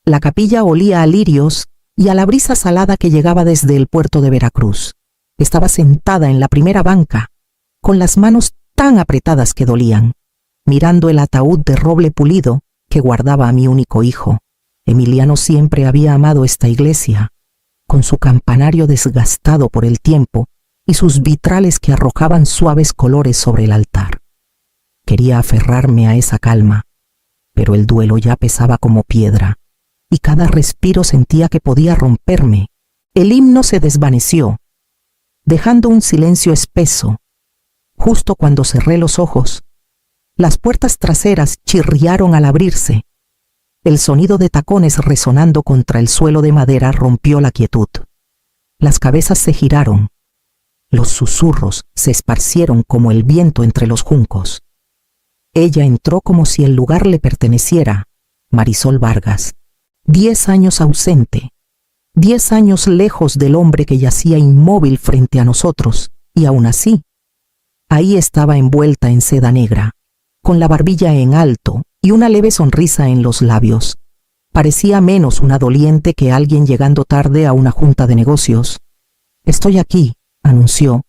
La capilla olía a lirios y a la brisa salada que llegaba desde el puerto de Veracruz. Estaba sentada en la primera banca, con las manos tan apretadas que dolían, mirando el ataúd de roble pulido que guardaba a mi único hijo. Emiliano siempre había amado esta iglesia, con su campanario desgastado por el tiempo y sus vitrales que arrojaban suaves colores sobre el altar. Quería aferrarme a esa calma, pero el duelo ya pesaba como piedra, y cada respiro sentía que podía romperme. El himno se desvaneció, dejando un silencio espeso. Justo cuando cerré los ojos, las puertas traseras chirriaron al abrirse. El sonido de tacones resonando contra el suelo de madera rompió la quietud. Las cabezas se giraron. Los susurros se esparcieron como el viento entre los juncos. Ella entró como si el lugar le perteneciera, Marisol Vargas. 10 años ausente, 10 años lejos del hombre que yacía inmóvil frente a nosotros, y aún así, ahí estaba envuelta en seda negra, con la barbilla en alto y una leve sonrisa en los labios. Parecía menos una doliente que alguien llegando tarde a una junta de negocios. «Estoy aquí», anunció,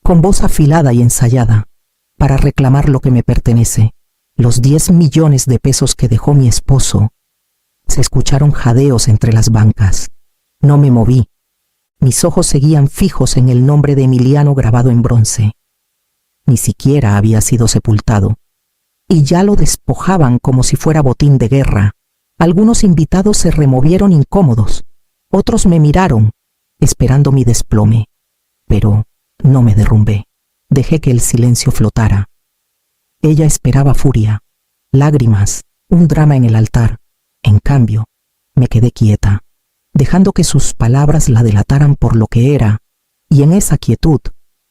con voz afilada y ensayada, «para reclamar lo que me pertenece, los 10 millones de pesos que dejó mi esposo». Se escucharon jadeos entre las bancas. No me moví. Mis ojos seguían fijos en el nombre de Emiliano grabado en bronce. Ni siquiera había sido sepultado. Y ya lo despojaban como si fuera botín de guerra. Algunos invitados se removieron incómodos. Otros me miraron, esperando mi desplome. Pero no me derrumbé. Dejé que el silencio flotara. Ella esperaba furia, lágrimas, un drama en el altar. En cambio, me quedé quieta, dejando que sus palabras la delataran por lo que era, y en esa quietud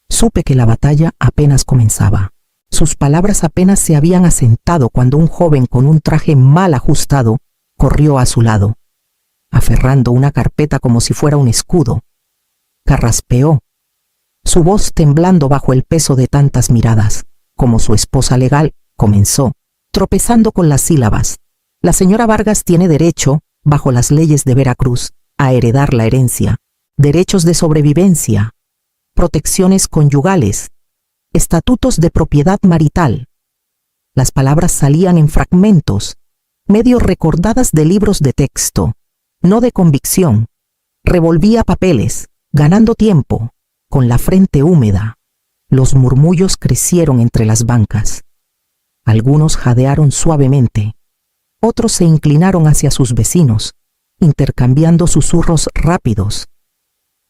supe que la batalla apenas comenzaba. Sus palabras apenas se habían asentado cuando un joven con un traje mal ajustado corrió a su lado, aferrando una carpeta como si fuera un escudo. Carraspeó, su voz temblando bajo el peso de tantas miradas. Como su esposa legal, comenzó, tropezando con las sílabas. La señora Vargas tiene derecho, bajo las leyes de Veracruz, a heredar la herencia, derechos de sobrevivencia, protecciones conyugales, estatutos de propiedad marital. Las palabras salían en fragmentos, medio recordadas de libros de texto, no de convicción. Revolvía papeles, ganando tiempo, con la frente húmeda. Los murmullos crecieron entre las bancas. Algunos jadearon suavemente. Otros se inclinaron hacia sus vecinos, intercambiando susurros rápidos.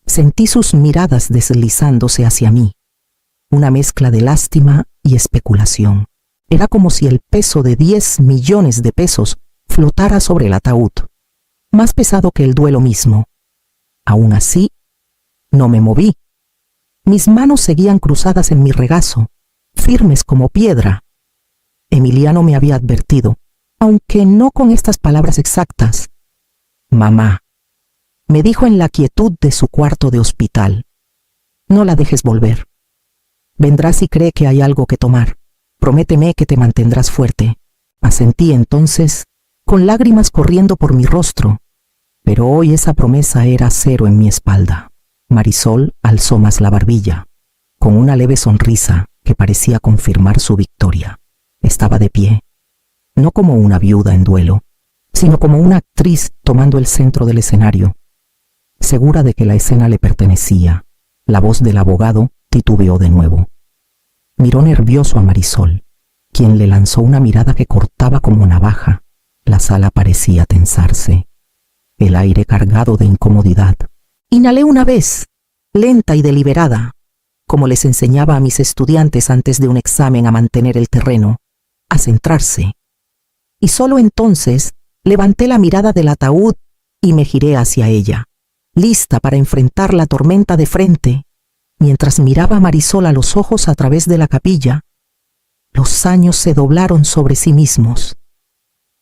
Sentí sus miradas deslizándose hacia mí, una mezcla de lástima y especulación. Era como si el peso de 10 millones de pesos flotara sobre el ataúd, más pesado que el duelo mismo. Aún así, no me moví. Mis manos seguían cruzadas en mi regazo, firmes como piedra. Emiliano me había advertido, aunque no con estas palabras exactas. «Mamá», me dijo en la quietud de su cuarto de hospital, «no la dejes volver. Vendrá si cree que hay algo que tomar. Prométeme que te mantendrás fuerte». Asentí entonces, con lágrimas corriendo por mi rostro, pero hoy esa promesa era acero en mi espalda. Marisol alzó más la barbilla, con una leve sonrisa que parecía confirmar su victoria. Estaba de pie, no como una viuda en duelo, sino como una actriz tomando el centro del escenario, segura de que la escena le pertenecía. La voz del abogado titubeó de nuevo. Miró nervioso a Marisol, quien le lanzó una mirada que cortaba como navaja. La sala parecía tensarse, el aire cargado de incomodidad. Inhalé una vez, lenta y deliberada, como les enseñaba a mis estudiantes antes de un examen a mantener el terreno, a centrarse. Y solo entonces levanté la mirada del ataúd y me giré hacia ella, lista para enfrentar la tormenta de frente. Mientras miraba a Marisol a los ojos a través de la capilla, los años se doblaron sobre sí mismos.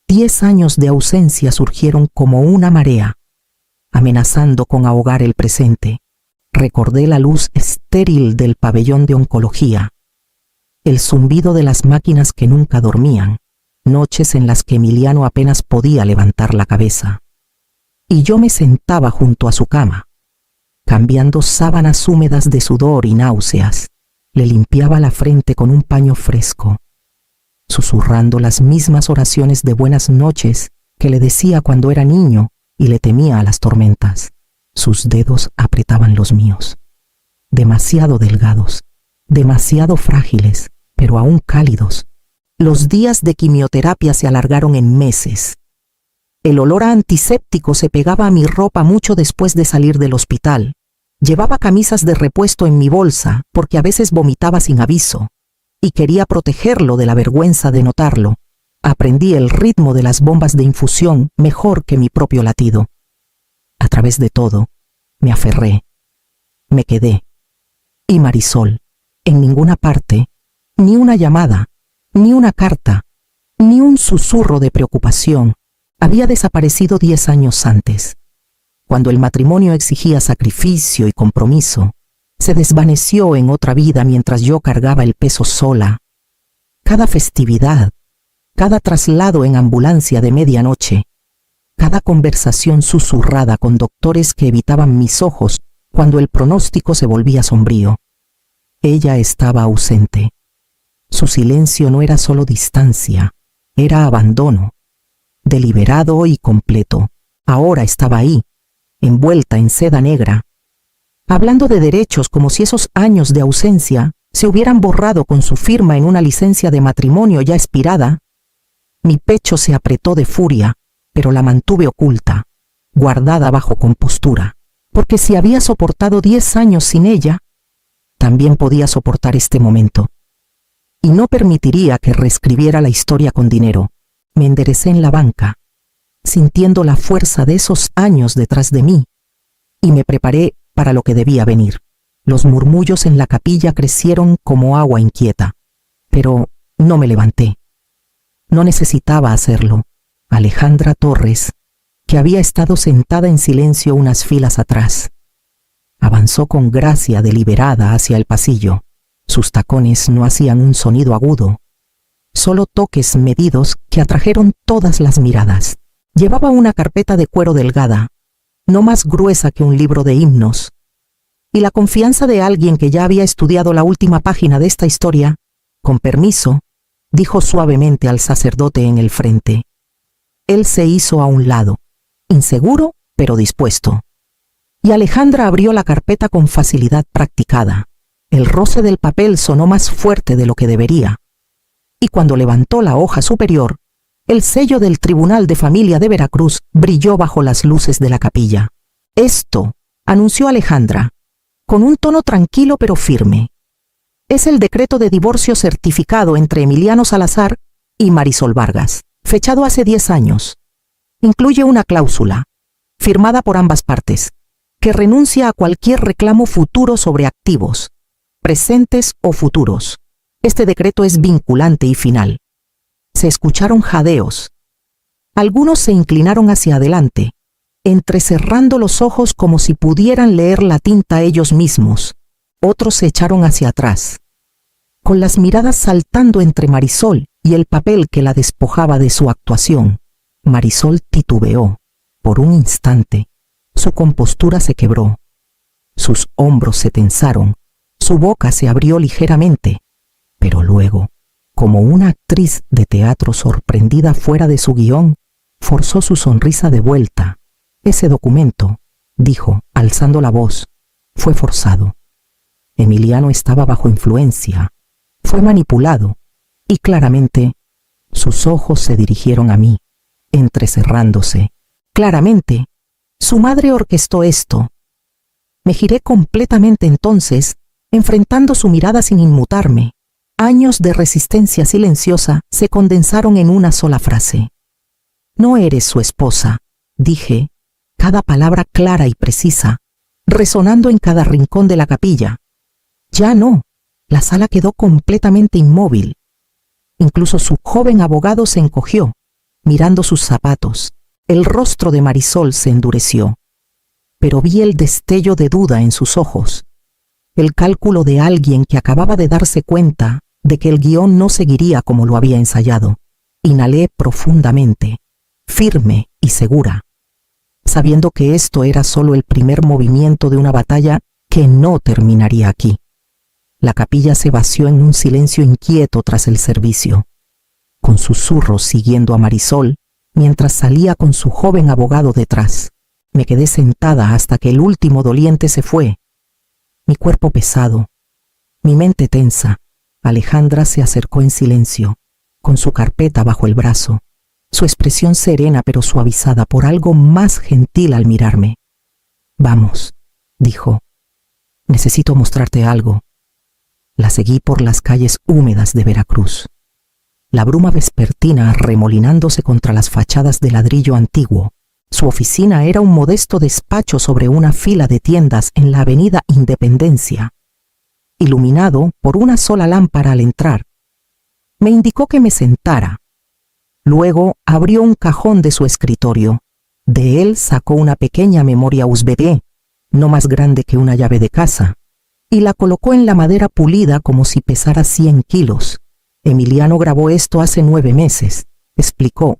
10 años de ausencia surgieron como una marea, amenazando con ahogar el presente. Recordé la luz estéril del pabellón de oncología, el zumbido de las máquinas que nunca dormían, noches en las que Emiliano apenas podía levantar la cabeza. y yo me sentaba junto a su cama, cambiando sábanas húmedas de sudor y náuseas. Le limpiaba la frente con un paño fresco, susurrando las mismas oraciones de buenas noches que le decía cuando era niño y le temía a las tormentas. Sus dedos apretaban los míos, demasiado delgados, demasiado frágiles, pero aún cálidos. Los días de quimioterapia se alargaron en meses. El olor a antiséptico se pegaba a mi ropa mucho después de salir del hospital. Llevaba camisas de repuesto en mi bolsa porque a veces vomitaba sin aviso, y quería protegerlo de la vergüenza de notarlo. Aprendí el ritmo de las bombas de infusión mejor que mi propio latido. A través de todo, me aferré, me quedé. Y Marisol, en ninguna parte, ni una llamada, ni una carta, ni un susurro de preocupación, había desaparecido 10 años antes. Cuando el matrimonio exigía sacrificio y compromiso, se desvaneció en otra vida mientras yo cargaba el peso sola. Cada festividad, cada traslado en ambulancia de medianoche, cada conversación susurrada con doctores que evitaban mis ojos cuando el pronóstico se volvía sombrío. Ella estaba ausente. Su silencio no era solo distancia, era abandono, deliberado y completo. Ahora estaba ahí, envuelta en seda negra, hablando de derechos como si esos años de ausencia se hubieran borrado con su firma en una licencia de matrimonio ya expirada. Mi pecho se apretó de furia, pero la mantuve oculta, guardada bajo compostura, porque si había soportado 10 años sin ella, también podía soportar este momento. Y no permitiría que reescribiera la historia con dinero. Me enderecé en la banca, sintiendo la fuerza de esos años detrás de mí, y me preparé para lo que debía venir. Los murmullos en la capilla crecieron como agua inquieta, pero no me levanté. No necesitaba hacerlo. Alejandra Torres, que había estado sentada en silencio unas filas atrás, avanzó con gracia deliberada hacia el pasillo. Sus tacones no hacían un sonido agudo, solo toques medidos que atrajeron todas las miradas. Llevaba una carpeta de cuero delgada, no más gruesa que un libro de himnos, y la confianza de alguien que ya había estudiado la última página de esta historia. Con permiso, dijo suavemente al sacerdote en el frente. Él se hizo a un lado, inseguro pero dispuesto, y Alejandra abrió la carpeta con facilidad practicada. El roce del papel sonó más fuerte de lo que debería, y cuando levantó la hoja superior, el sello del Tribunal de Familia de Veracruz brilló bajo las luces de la capilla. Esto, anunció Alejandra, con un tono tranquilo pero firme, es el decreto de divorcio certificado entre Emiliano Salazar y Marisol Vargas, fechado hace 10 años. Incluye una cláusula, firmada por ambas partes, que renuncia a cualquier reclamo futuro sobre activos, presentes o futuros. Este decreto es vinculante y final. Se escucharon jadeos. Algunos se inclinaron hacia adelante, entrecerrando los ojos como si pudieran leer la tinta ellos mismos. Otros se echaron hacia atrás, con las miradas saltando entre Marisol y el papel que la despojaba de su actuación. Marisol titubeó. Por un instante, su compostura se quebró. Sus hombros se tensaron, su boca se abrió ligeramente, pero luego, como una actriz de teatro sorprendida fuera de su guión, forzó su sonrisa de vuelta. Ese documento, dijo, alzando la voz, fue forzado. Emiliano estaba bajo influencia, fue manipulado, y claramente sus ojos se dirigieron a mí, entrecerrándose. Claramente, su madre orquestó esto. Me giré completamente entonces, enfrentando su mirada sin inmutarme. Años de resistencia silenciosa se condensaron en una sola frase. No eres su esposa, dije, cada palabra clara y precisa, resonando en cada rincón de la capilla. Ya no. La sala quedó completamente inmóvil. Incluso su joven abogado se encogió, mirando sus zapatos. El rostro de Marisol se endureció, pero vi el destello de duda en sus ojos, el cálculo de alguien que acababa de darse cuenta de que el guión no seguiría como lo había ensayado. Inhalé profundamente, firme y segura. sabiendo que esto era solo el primer movimiento de una batalla que no terminaría aquí. La capilla se vació en un silencio inquieto tras el servicio, con susurros siguiendo a Marisol mientras salía con su joven abogado detrás. Me quedé sentada hasta que el último doliente se fue. Mi cuerpo pesado, mi mente tensa. Alejandra se acercó en silencio, con su carpeta bajo el brazo, su expresión serena pero suavizada por algo más gentil al mirarme. «Vamos», dijo. «Necesito mostrarte algo». La seguí por las calles húmedas de Veracruz. La bruma vespertina arremolinándose contra las fachadas de ladrillo antiguo. Su oficina era un modesto despacho sobre una fila de tiendas en la avenida Independencia, iluminado por una sola lámpara al entrar. Me indicó que me sentara. Luego abrió un cajón de su escritorio. De él sacó una pequeña memoria USB, no más grande que una llave de casa, y la colocó en la madera pulida como si pesara 100 kilos. «Emiliano grabó esto hace 9 meses», explicó.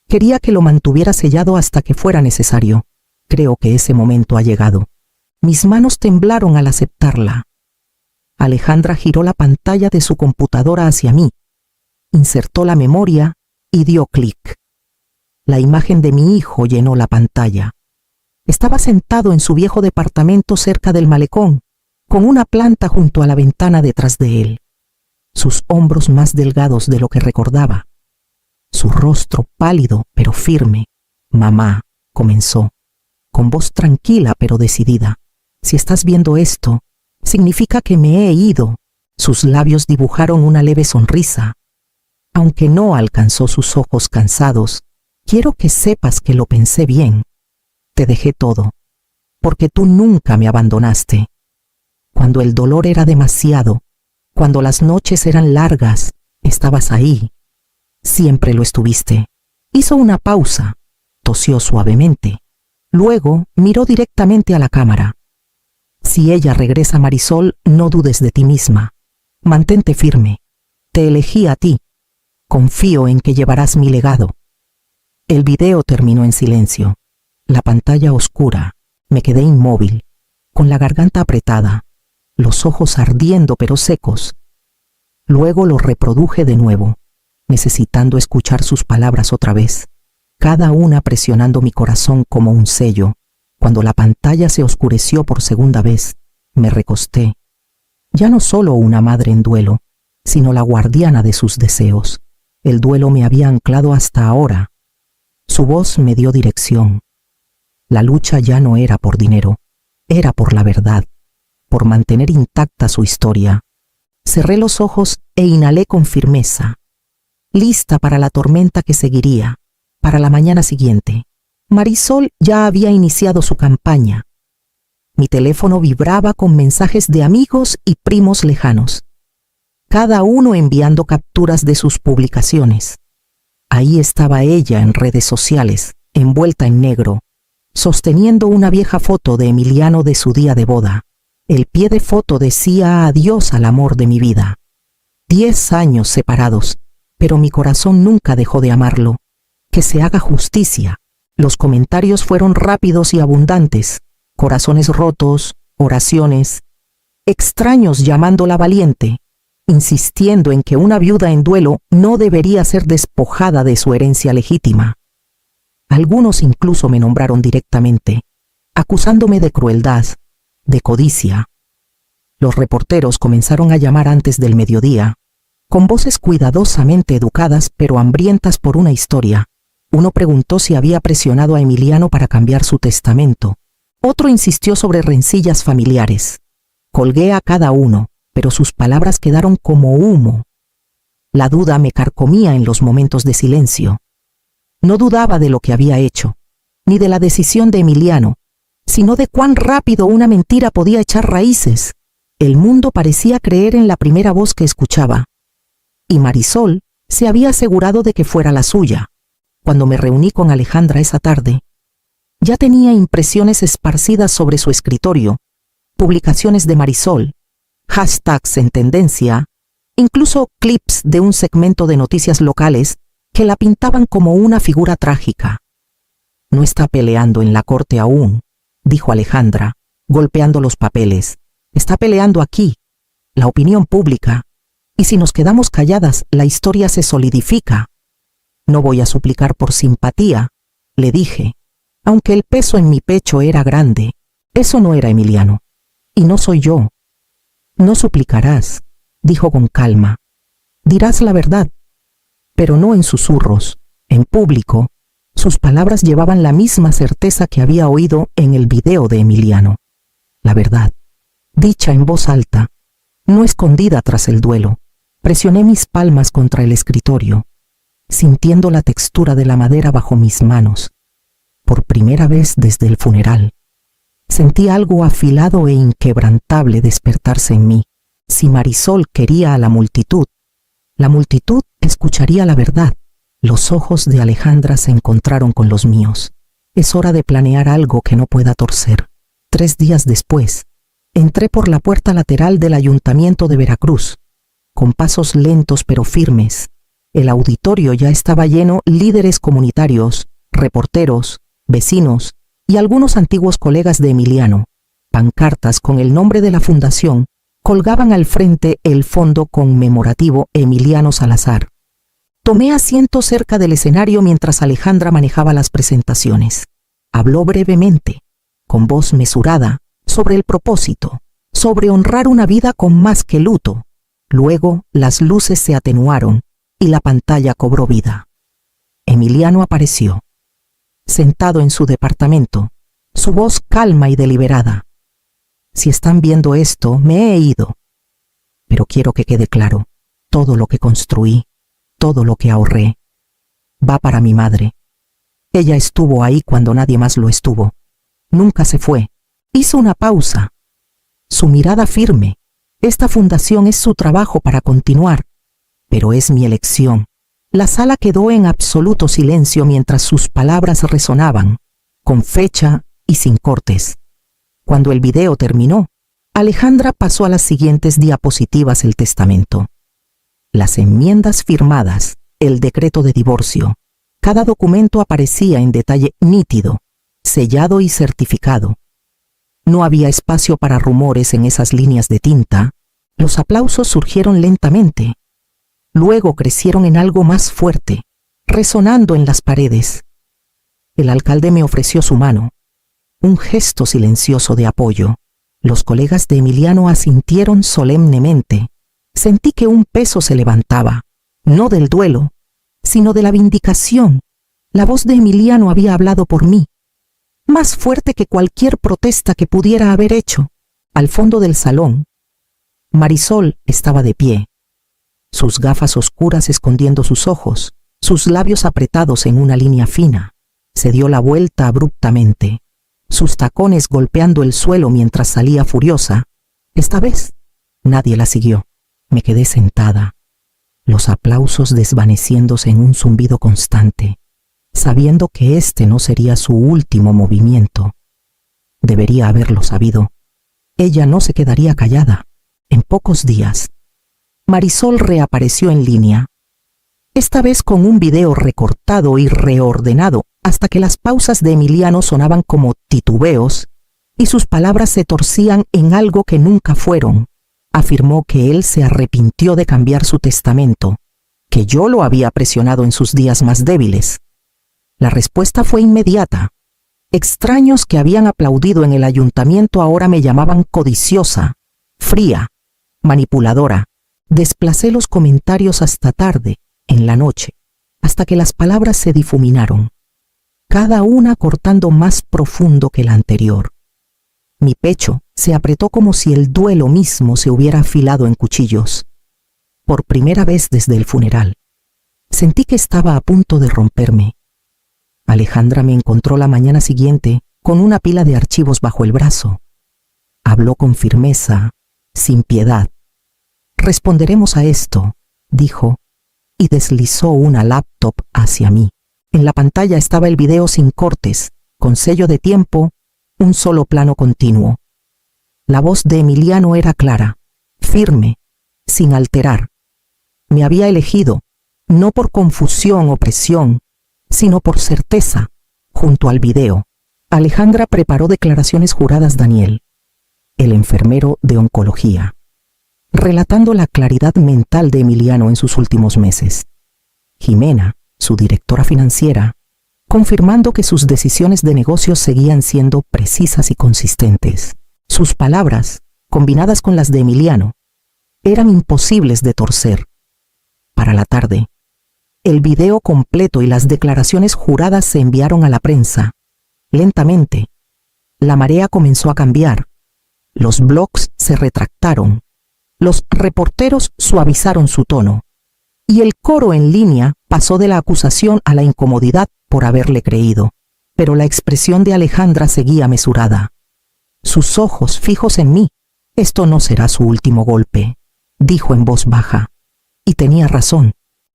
«Quería que lo mantuviera sellado hasta que fuera necesario. Creo que ese momento ha llegado». Mis manos temblaron al aceptarla. Alejandra giró la pantalla de su computadora hacia mí, insertó la memoria y dio clic. La imagen de mi hijo llenó la pantalla. Estaba sentado en su viejo departamento cerca del malecón, con una planta junto a la ventana detrás de él. Sus hombros más delgados de lo que recordaba. Su rostro pálido pero firme. «Mamá», comenzó, con voz tranquila pero decidida. «Si estás viendo esto, significa que me he ido». Sus labios dibujaron una leve sonrisa. Aunque no alcanzó sus ojos cansados, quiero que sepas que lo pensé bien. Te dejé todo, porque tú nunca me abandonaste. Cuando el dolor era demasiado, cuando las noches eran largas, estabas ahí. Siempre lo estuviste. Hizo una pausa, tosió suavemente. Luego miró directamente a la cámara. «Si ella regresa, Marisol, no dudes de ti misma. Mantente firme. Te elegí a ti. Confío en que llevarás mi legado». El video terminó en silencio. La pantalla oscura. Me quedé inmóvil, con la garganta apretada, los ojos ardiendo pero secos. Luego lo reproduje de nuevo, necesitando escuchar sus palabras otra vez, cada una presionando mi corazón como un sello. Cuando la pantalla se oscureció por segunda vez, me recosté. Ya no solo una madre en duelo, sino la guardiana de sus deseos. El duelo me había anclado hasta ahora. Su voz me dio dirección. La lucha ya no era por dinero, era por la verdad, por mantener intacta su historia. Cerré los ojos e inhalé con firmeza, lista para la tormenta que seguiría, para la mañana siguiente. Marisol ya había iniciado su campaña. Mi teléfono vibraba con mensajes de amigos y primos lejanos, cada uno enviando capturas de sus publicaciones. Ahí estaba ella en redes sociales, envuelta en negro, sosteniendo una vieja foto de Emiliano de su día de boda. El pie de foto decía adiós al amor de mi vida. 10 años separados, pero mi corazón nunca dejó de amarlo. Que se haga justicia. Los comentarios fueron rápidos y abundantes. Corazones rotos, oraciones, extraños llamándola valiente, insistiendo en que una viuda en duelo no debería ser despojada de su herencia legítima. Algunos incluso me nombraron directamente, acusándome de crueldad, de codicia. Los reporteros comenzaron a llamar antes del mediodía, con voces cuidadosamente educadas pero hambrientas por una historia. Uno preguntó si había presionado a Emiliano para cambiar su testamento. Otro insistió sobre rencillas familiares. Colgué a cada uno, pero sus palabras quedaron como humo. La duda me carcomía en los momentos de silencio. No dudaba de lo que había hecho, ni de la decisión de Emiliano, sino de cuán rápido una mentira podía echar raíces. El mundo parecía creer en la primera voz que escuchaba, y Marisol se había asegurado de que fuera la suya. Cuando me reuní con Alejandra esa tarde, ya tenía impresiones esparcidas sobre su escritorio, publicaciones de Marisol, hashtags en tendencia, incluso clips de un segmento de noticias locales que la pintaban como una figura trágica. No está peleando en la corte aún, dijo Alejandra, golpeando los papeles. Está peleando aquí, la opinión pública. Y si nos quedamos calladas, la historia se solidifica. No voy a suplicar por simpatía, le dije, aunque el peso en mi pecho era grande. Eso no era Emiliano. Y no soy yo. No suplicarás, dijo con calma. Dirás la verdad, pero no en susurros, en público. Sus palabras llevaban la misma certeza que había oído en el video de Emiliano. La verdad, dicha en voz alta, no escondida tras el duelo. Presioné mis palmas contra el escritorio, sintiendo la textura de la madera bajo mis manos. Por primera vez desde el funeral, sentí algo afilado e inquebrantable despertarse en mí. Si Marisol quería a la multitud escucharía la verdad. Los ojos de Alejandra se encontraron con los míos. Es hora de planear algo que no pueda torcer. 3 días después, entré por la puerta lateral del Ayuntamiento de Veracruz. Con pasos lentos pero firmes, el auditorio ya estaba lleno. Líderes comunitarios, reporteros, vecinos y algunos antiguos colegas de Emiliano. Pancartas con el nombre de la fundación colgaban al frente el fondo conmemorativo Emiliano Salazar. Tomé asiento cerca del escenario mientras Alejandra manejaba las presentaciones. Habló brevemente, con voz mesurada, sobre el propósito, sobre honrar una vida con más que luto. Luego las luces se atenuaron y la pantalla cobró vida. Emiliano apareció, sentado en su departamento, su voz calma y deliberada. Si están viendo esto, me he ido. Pero quiero que quede claro, todo lo que construí, todo lo que ahorré, va para mi madre. Ella estuvo ahí cuando nadie más lo estuvo. Nunca se fue. Hizo una pausa. Su mirada firme. Esta fundación es su trabajo para continuar, pero es mi elección. La sala quedó en absoluto silencio mientras sus palabras resonaban, con fecha y sin cortes. Cuando el video terminó, Alejandra pasó a las siguientes diapositivas el testamento. Las enmiendas firmadas, el decreto de divorcio. Cada documento aparecía en detalle nítido, sellado y certificado. No había espacio para rumores en esas líneas de tinta. Los aplausos surgieron lentamente. Luego crecieron en algo más fuerte, resonando en las paredes. El alcalde me ofreció su mano, un gesto silencioso de apoyo. Los colegas de Emiliano asintieron solemnemente. Sentí que un peso se levantaba, no del duelo, sino de la vindicación. La voz de Emiliano había hablado por mí, más fuerte que cualquier protesta que pudiera haber hecho. Al fondo del salón, Marisol estaba de pie, sus gafas oscuras escondiendo sus ojos, sus labios apretados en una línea fina. Se dio la vuelta abruptamente, sus tacones golpeando el suelo mientras salía furiosa. Esta vez, nadie la siguió. Me quedé sentada, los aplausos desvaneciéndose en un zumbido constante, sabiendo que este no sería su último movimiento. Debería haberlo sabido. Ella no se quedaría callada. En pocos días, Marisol reapareció en línea, esta vez con un video recortado y reordenado hasta que las pausas de Emiliano sonaban como titubeos y sus palabras se torcían en algo que nunca fueron. Afirmó que él se arrepintió de cambiar su testamento, que yo lo había presionado en sus días más débiles. La respuesta fue inmediata. Extraños que habían aplaudido en el ayuntamiento ahora me llamaban codiciosa, fría, manipuladora. Desplacé los comentarios hasta tarde, en la noche, hasta que las palabras se difuminaron, cada una cortando más profundo que la anterior. Mi pecho se apretó como si el duelo mismo se hubiera afilado en cuchillos. Por primera vez desde el funeral, sentí que estaba a punto de romperme. Alejandra me encontró la mañana siguiente con una pila de archivos bajo el brazo. Habló con firmeza, sin piedad. «Responderemos a esto», dijo, y deslizó una laptop hacia mí. En la pantalla estaba el video sin cortes, con sello de tiempo, un solo plano continuo. La voz de Emiliano era clara, firme, sin alterar. Me había elegido, no por confusión o presión, sino por certeza. Junto al video, Alejandra preparó declaraciones juradas Daniel, el enfermero de oncología, relatando la claridad mental de Emiliano en sus últimos meses. Jimena, su directora financiera, confirmando que sus decisiones de negocios seguían siendo precisas y consistentes. Sus palabras, combinadas con las de Emiliano, eran imposibles de torcer. Para la tarde, el video completo y las declaraciones juradas se enviaron a la prensa. Lentamente, la marea comenzó a cambiar. Los blogs se retractaron. Los reporteros suavizaron su tono. Y el coro en línea pasó de la acusación a la incomodidad por haberle creído. Pero la expresión de Alejandra seguía mesurada. Sus ojos fijos en mí. Esto no será su último golpe, dijo en voz baja. Y tenía razón.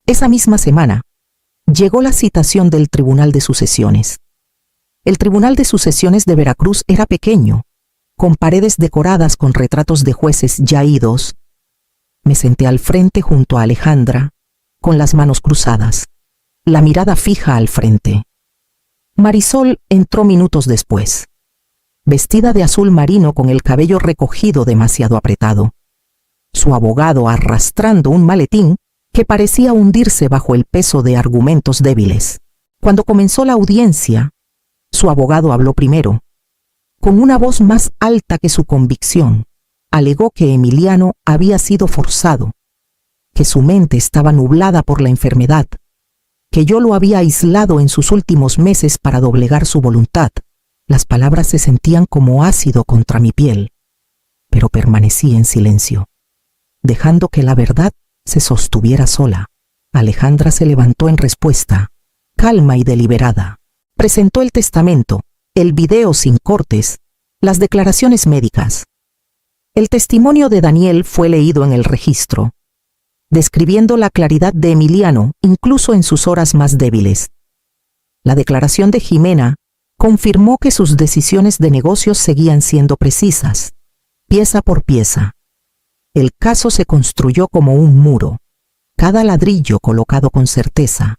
Esa misma semana, llegó la citación del Tribunal de Sucesiones. El Tribunal de Sucesiones de Veracruz era pequeño, con paredes decoradas con retratos de jueces ya idos. Me senté al frente junto a Alejandra, con las manos cruzadas, la mirada fija al frente. Marisol entró minutos después, vestida de azul marino con el cabello recogido demasiado apretado. Su abogado arrastrando un maletín que parecía hundirse bajo el peso de argumentos débiles. Cuando comenzó la audiencia, su abogado habló primero. Con una voz más alta que su convicción, alegó que Emiliano había sido forzado, que su mente estaba nublada por la enfermedad, que yo lo había aislado en sus últimos meses para doblegar su voluntad. Las palabras se sentían como ácido contra mi piel, pero permanecí en silencio, dejando que la verdad se sostuviera sola. Alejandra se levantó en respuesta, calma y deliberada. Presentó el testamento, el video sin cortes, las declaraciones médicas. El testimonio de Daniel fue leído en el registro, describiendo la claridad de Emiliano incluso en sus horas más débiles. La declaración de Jimena confirmó que sus decisiones de negocios seguían siendo precisas, pieza por pieza. El caso se construyó como un muro, cada ladrillo colocado con certeza.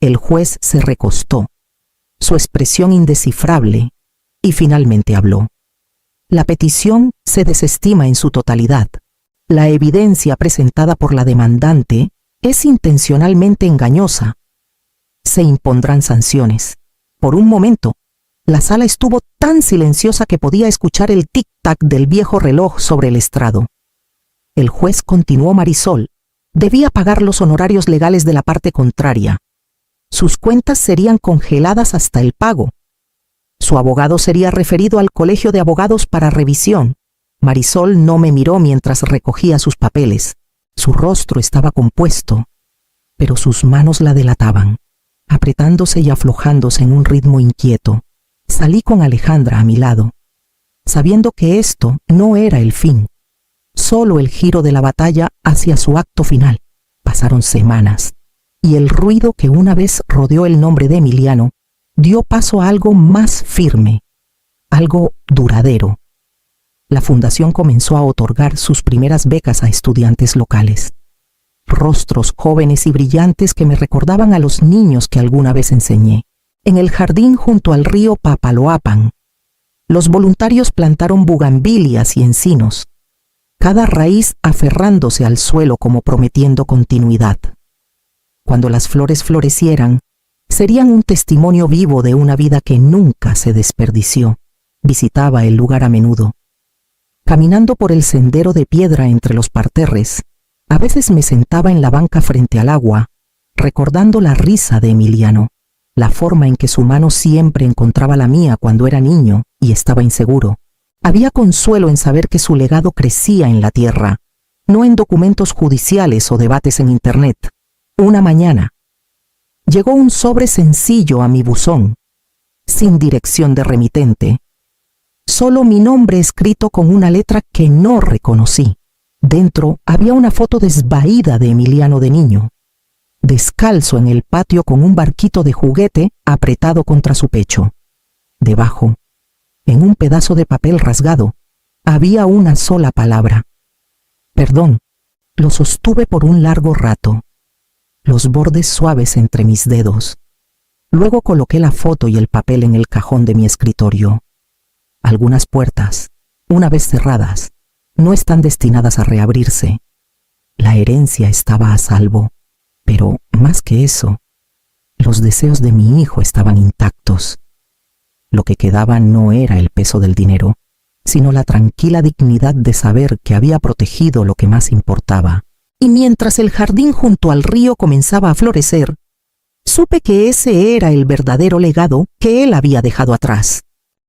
El juez se recostó, su expresión indescifrable, y finalmente habló. La petición se desestima en su totalidad. La evidencia presentada por la demandante es intencionalmente engañosa. Se impondrán sanciones. Por un momento, la sala estuvo tan silenciosa que podía escuchar el tic-tac del viejo reloj sobre el estrado. El juez continuó. Marisol debía pagar los honorarios legales de la parte contraria. Sus cuentas serían congeladas hasta el pago. Su abogado sería referido al colegio de abogados para revisión. Marisol no me miró mientras recogía sus papeles. Su rostro estaba compuesto, pero sus manos la delataban, apretándose y aflojándose en un ritmo inquieto. Salí con Alejandra a mi lado, sabiendo que esto no era el fin, solo el giro de la batalla hacia su acto final. Pasaron semanas, y el ruido que una vez rodeó el nombre de Emiliano dio paso a algo más firme, algo duradero. La fundación comenzó a otorgar sus primeras becas a estudiantes locales. Rostros jóvenes y brillantes que me recordaban a los niños que alguna vez enseñé. En el jardín junto al río Papaloapan, los voluntarios plantaron bugambilias y encinos, cada raíz aferrándose al suelo como prometiendo continuidad. Cuando las flores florecieran, serían un testimonio vivo de una vida que nunca se desperdició. Visitaba el lugar a menudo. Caminando por el sendero de piedra entre los parterres, a veces me sentaba en la banca frente al agua, recordando la risa de Emiliano, la forma en que su mano siempre encontraba la mía cuando era niño y estaba inseguro. Había consuelo en saber que su legado crecía en la tierra, no en documentos judiciales o debates en internet. Una mañana, llegó un sobre sencillo a mi buzón, sin dirección de remitente. Solo mi nombre escrito con una letra que no reconocí. Dentro había una foto desvaída de Emiliano de niño, descalzo en el patio con un barquito de juguete apretado contra su pecho. Debajo, en un pedazo de papel rasgado, había una sola palabra. Perdón. Lo sostuve por un largo rato, los bordes suaves entre mis dedos. Luego coloqué la foto y el papel en el cajón de mi escritorio. Algunas puertas, una vez cerradas, no están destinadas a reabrirse. La herencia estaba a salvo, pero más que eso, los deseos de mi hijo estaban intactos. Lo que quedaba no era el peso del dinero, sino la tranquila dignidad de saber que había protegido lo que más importaba. Y mientras el jardín junto al río comenzaba a florecer, supe que ese era el verdadero legado que él había dejado atrás.